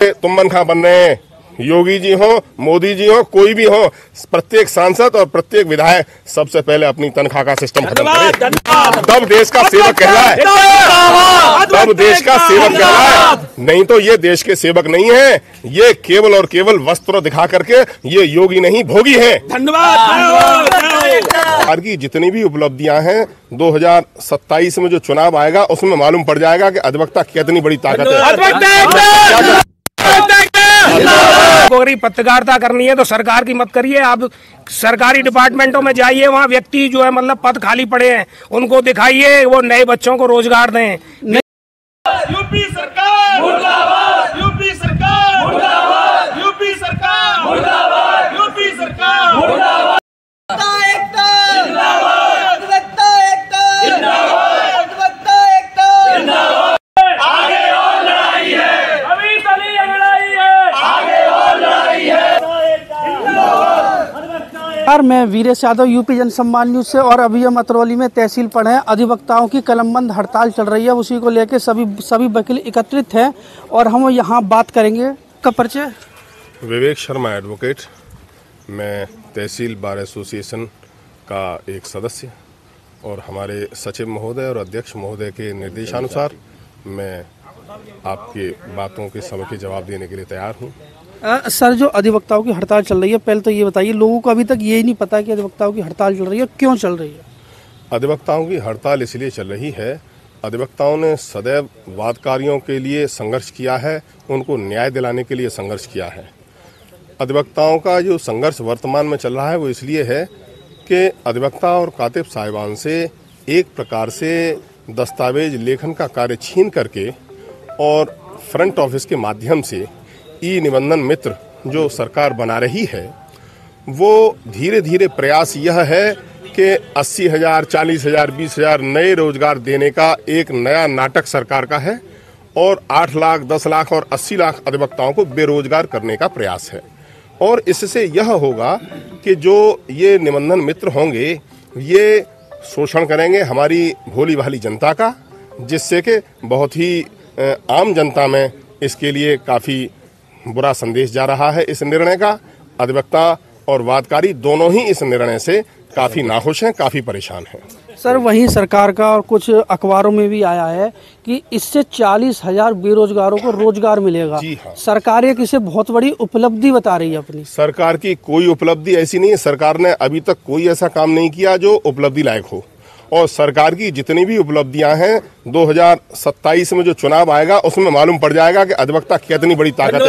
तुम मन खा बन रहे हैं, योगी जी हो, मोदी जी हो, कोई भी हो, प्रत्येक सांसद और प्रत्येक विधायक सबसे पहले अपनी तनख्वाह का सिस्टम खत्म करे, तब देश का सेवक कहलाए, तब देश का सेवक कहलाए। नहीं तो ये देश के सेवक नहीं है, ये केवल और केवल वस्त्र दिखा करके ये योगी नहीं भोगी है। धन्यवाद। सरकार की जितनी भी उपलब्धियां हैं 2027 में जो चुनाव आएगा उसमें मालूम पड़ जाएगा कि अधिवक्ता कितनी बड़ी ताकत है। अगर पत्रकारिता करनी है तो सरकार की मत करिए, आप सरकारी डिपार्टमेंटों में जाइए, वहाँ व्यक्ति जो है मतलब पद खाली पड़े हैं उनको दिखाइए, वो नए बच्चों को रोजगार दें। यूपी सरकार मुर्दाबाद, यूपी सरकार मुर्दाबाद, यूपी सरकार मुर्दाबाद, यूपी सरकार मुर्दाबाद। मैं वीरेश यादव, यूपी जनसम्मान न्यूज से। और अभी हम अतरौली में तहसील पर हैं। अधिवक्ताओं की कलमबंद हड़ताल चल रही है, उसी को लेकर सभी वकील एकत्रित हैं और हम यहाँ बात करेंगे। का परिचय? विवेक शर्मा एडवोकेट, मैं तहसील बार एसोसिएशन का एक सदस्य और हमारे सचिव महोदय और अध्यक्ष महोदय के निर्देशानुसार मैं आपके बातों के समय के जवाब देने के लिए तैयार हूँ। सर, जो अधिवक्ताओं की हड़ताल चल रही है, पहले तो ये बताइए, लोगों को अभी तक ये ही नहीं पता कि अधिवक्ताओं की हड़ताल चल रही है, क्यों चल रही है? अधिवक्ताओं की हड़ताल इसलिए चल रही है, अधिवक्ताओं ने सदैव वादकारियों के लिए संघर्ष किया है, उनको न्याय दिलाने के लिए संघर्ष किया है। अधिवक्ताओं का जो संघर्ष वर्तमान में चल रहा है वो इसलिए है कि अधिवक्ता और कातिब साहिबान से एक प्रकार से दस्तावेज लेखन का कार्य छीन करके और फ्रंट ऑफिस के माध्यम से ई निबंधन मित्र जो सरकार बना रही है, वो धीरे धीरे प्रयास यह है कि 80,000, 40,000, 20,000 नए रोजगार देने का एक नया नाटक सरकार का है और 8 लाख, 10 लाख और 80 लाख अधिवक्ताओं को बेरोजगार करने का प्रयास है। और इससे यह होगा कि जो ये निबंधन मित्र होंगे ये शोषण करेंगे हमारी भोली भाली जनता का, जिससे कि बहुत ही आम जनता में इसके लिए काफ़ी बुरा संदेश जा रहा है। इस निर्णय का अधिवक्ता और वादकारी दोनों ही इस निर्णय से काफ़ी नाखुश हैं, काफ़ी परेशान हैं। सर, वहीं सरकार का और कुछ अखबारों में भी आया है कि इससे 40,000 बेरोजगारों को रोजगार मिलेगा। जी हाँ। सरकार एक इसे बहुत बड़ी उपलब्धि बता रही है अपनी। में की कोई उपलब्धि ऐसी नहीं है, सरकार ने अभी तक कोई ऐसा काम नहीं किया जो उपलब्धि लायक हो। और सरकार की जितनी भी उपलब्धियां हैं 2027 में जो चुनाव आएगा उसमें मालूम पड़ जाएगा कि अधिवक्ता कितनी बड़ी ताकत है,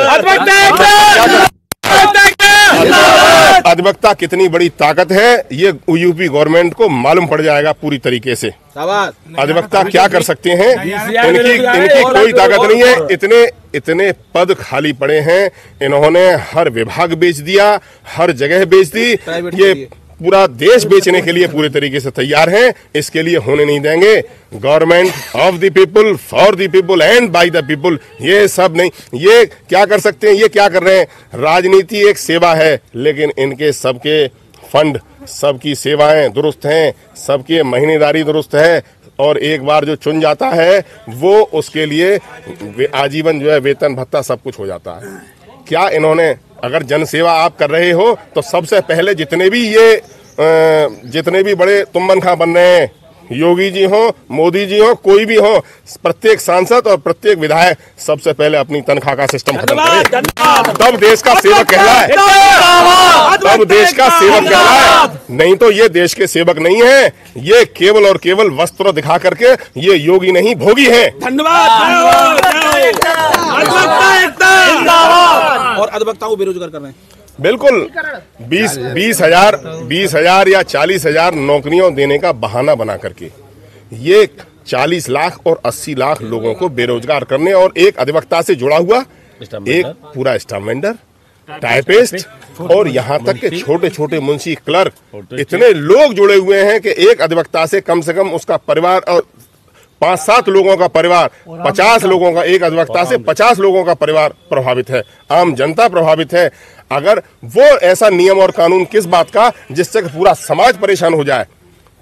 अधिवक्ता कितनी बड़ी ताकत है, ये यूपी गवर्नमेंट को मालूम पड़ जाएगा पूरी तरीके से। अधिवक्ता क्या कर सकते हैं, इनकी कोई ताकत नहीं है। इतने पद खाली पड़े हैं, इन्होंने हर विभाग बेच दिया, हर जगह बेच दी, ये पूरा देश बेचने के लिए पूरे तरीके से तैयार हैं। इसके लिए होने नहीं देंगे। Government of the people, for the people and by the people, ये सब नहीं। ये क्या कर सकते हैं, ये क्या कर रहे हैं? राजनीति एक सेवा है, लेकिन इनके सबके फंड, सबकी सेवाएं दुरुस्त हैं, सबकी महीनेदारी दुरुस्त है और एक बार जो चुन जाता है वो उसके लिए आजीवन जो है वेतन भत्ता सब कुछ हो जाता है। क्या इन्होंने, अगर जनसेवा आप कर रहे हो तो सबसे पहले जितने भी बड़े तुम मन खा बन रहे हैं, योगी जी हो, मोदी जी हो, कोई भी हो, प्रत्येक सांसद और प्रत्येक विधायक सबसे पहले अपनी तनख्वाह का सिस्टम खत्म करे, तब देश का सेवक कहलाए, तब देश का सेवक कहलाए। नहीं तो ये देश के सेवक नहीं है, ये केवल और केवल वस्त्र दिखा करके ये योगी नहीं भोगी है। और अधिवक्ताओं को बेरोजगार कर रहे हैं। बिल्कुल 20,000 या 40,000 नौकरियों देने का बहाना बना करके ये 40 लाख और 80 लाख लोगों को बेरोजगार करने और एक अधिवक्ता से जुड़ा हुआ एक पूरा स्टाम्प वेंडर, टाइपिस्ट और यहाँ तक के छोटे छोटे मुंशी, क्लर्क, इतने लोग जुड़े हुए हैं कि एक अधिवक्ता से कम उसका परिवार और 5-7 लोगों का परिवार, 50 लोगों का, एक अधिवक्ता से 50 लोगों का परिवार प्रभावित है, आम जनता प्रभावित है। अगर वो ऐसा नियम और कानून किस बात का जिससे पूरा समाज परेशान हो जाए,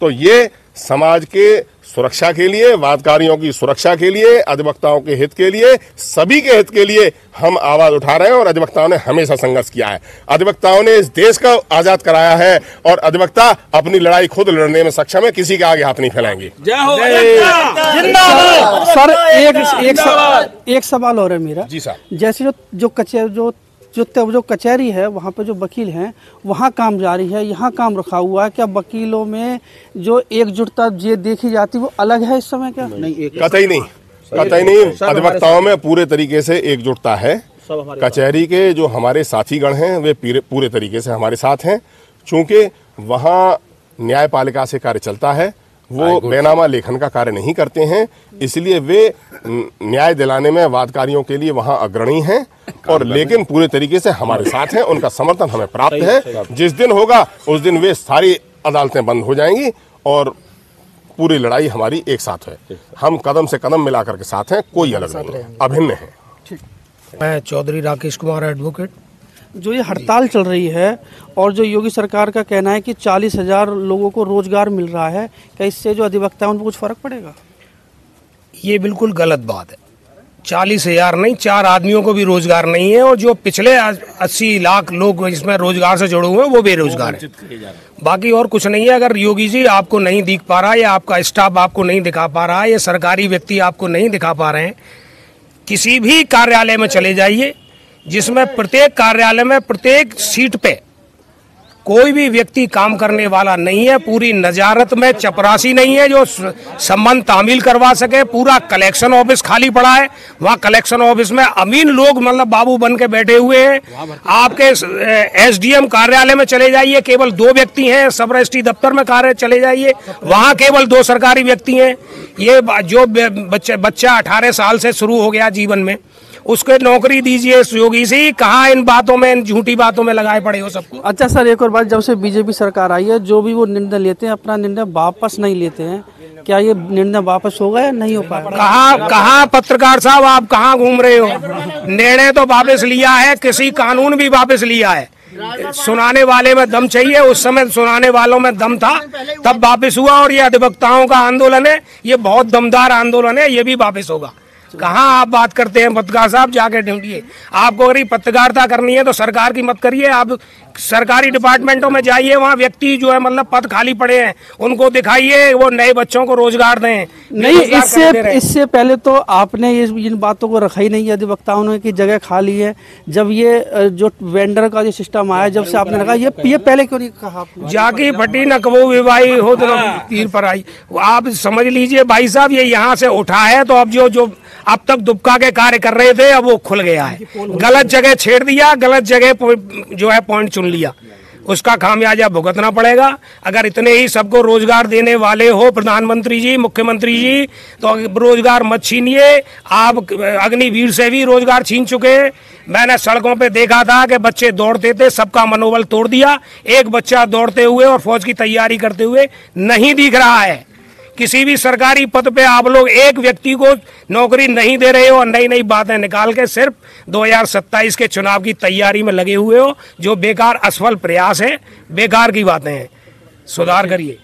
तो ये समाज के सुरक्षा के लिए, वादकारियों की सुरक्षा के लिए, अधिवक्ताओं के हित के लिए, सभी के हित के लिए हम आवाज उठा रहे हैं और अधिवक्ताओं ने हमेशा संघर्ष किया है। अधिवक्ताओं ने इस देश को आजाद कराया है और अधिवक्ता अपनी लड़ाई खुद लड़ने में सक्षम है, किसी के आगे हाथ नहीं फैलाएंगे। सर एक सवाल और है मेरा। जी साहब। जैसे जो कचहरी है वहाँ पे जो वकील हैं वहाँ काम जारी है, यहाँ काम रखा हुआ है, क्या वकीलों में जो एकजुटता ये देखी जाती वो अलग है इस समय? क्या नहीं, कतई नहीं। अधिवक्ताओं में पूरे तरीके से एकजुटता है। कचहरी के जो हमारे साथीगण हैं वे पूरे तरीके से हमारे साथ हैं। चूंकि वहाँ न्यायपालिका से कार्य चलता है, वो बेनामा लेखन का कार्य नहीं करते हैं, इसलिए वे न्याय दिलाने में वादकारियों के लिए वहां अग्रणी हैं और लेकिन पूरे तरीके से हमारे साथ हैं। उनका समर्थन हमें प्राप्त है। जिस दिन होगा उस दिन वे सारी अदालतें बंद हो जाएंगी और पूरी लड़ाई हमारी एक साथ है। हम कदम से कदम मिलाकर के साथ हैं, कोई अलग नहीं है, अभिन्न है। मैं चौधरी राकेश कुमार एडवोकेट। जो ये हड़ताल चल रही है और जो योगी सरकार का कहना है कि 40,000 लोगों को रोजगार मिल रहा है, क्या इससे जो अधिवक्ता है उन पर कुछ फर्क पड़ेगा? ये बिल्कुल गलत बात है। 40,000 नहीं, 4 आदमियों को भी रोजगार नहीं है और जो पिछले 80 लाख लोग इसमें रोजगार से जुड़े हुए हैं वो बेरोजगार है। बाकी और कुछ नहीं है। अगर योगी जी आपको नहीं दिख पा रहा है या आपका स्टाफ आपको नहीं दिखा पा रहा है या सरकारी व्यक्ति आपको नहीं दिखा पा रहे हैं, किसी भी कार्यालय में चले जाइए जिसमें प्रत्येक कार्यालय में प्रत्येक सीट पे कोई भी व्यक्ति काम करने वाला नहीं है, पूरी नजारत में चपरासी नहीं है जो संबंध तामील करवा सके। पूरा कलेक्शन ऑफिस खाली पड़ा है, वहाँ कलेक्शन ऑफिस में अमीन लोग मतलब बाबू बन के बैठे हुए हैं। आपके एसडीएम कार्यालय में चले जाइए, केवल 2 व्यक्ति हैं। सब रजिस्ट्री दफ्तर में कार्य चले जाइए, वहाँ केवल 2 सरकारी व्यक्ति हैं। ये जो बच्चा 18 साल से शुरू हो गया जीवन में, उसके नौकरी दीजिए योगी जी। कहाँ इन बातों में, इन झूठी बातों में लगाए पड़े हो सबको। अच्छा सर, एक और बात, जब से बीजेपी सरकार आई है जो भी वो निर्णय लेते हैं अपना निर्णय वापस नहीं लेते हैं, क्या ये निर्णय वापस होगा या नहीं हो पाएगा? कहाँ पत्रकार साहब आप कहाँ घूम रहे हो? निर्णय तो वापस लिया है, किसी कानून भी वापस लिया है। सुनाने वाले में दम चाहिए, उस समय सुनाने वालों में दम था तब वापस हुआ। और ये अधिवक्ताओं का आंदोलन है, ये बहुत दमदार आंदोलन है, ये भी वापस होगा। कहाँ आप बात करते हैं पत्रकार साहब, जाके ढूंढिए। आपको अगर पत्रकारिता करनी है तो सरकार की मत करिए, आप सरकारी डिपार्टमेंटों में जाइए, वहाँ व्यक्ति जो है मतलब पद खाली पड़े हैं उनको दिखाइए, वो नए बच्चों को रोजगार दें। नहीं, इससे पहले तो आपने इन बातों को रखा ही नहीं है अधिवक्ताओं ने कि जगह खाली है। जब ये जो वेंडर का जो सिस्टम आया, जब से आपने रखा, ये पहले क्यों नहीं कहा आपने? जाकी फटी न कबो विवाही हो तो तीर पर आई। आप समझ लीजिए भाई साहब, ये यहाँ से उठा है तो अब जो अब तक दुबका के कार्य कर रहे थे अब वो खुल गया है। गलत जगह छेड़ दिया, गलत जगह जो है पॉइंट चुन लिया, उसका खामियाजा भुगतना पड़ेगा। अगर इतने ही सबको रोजगार देने वाले हो प्रधानमंत्री जी, मुख्यमंत्री जी, तो रोजगार मत छीनिए। आप अग्निवीर से भी रोजगार छीन चुके। मैंने सड़कों पे देखा था कि बच्चे दौड़ते थे, सबका मनोबल तोड़ दिया। एक बच्चा दौड़ते हुए और फौज की तैयारी करते हुए नहीं दिख रहा है। किसी भी सरकारी पद पे आप लोग एक व्यक्ति को नौकरी नहीं दे रहे हो और नई नई बातें निकाल के सिर्फ 2027 के चुनाव की तैयारी में लगे हुए हो, जो बेकार असफल प्रयास है, बेकार की बातें हैं। सुधार करिए।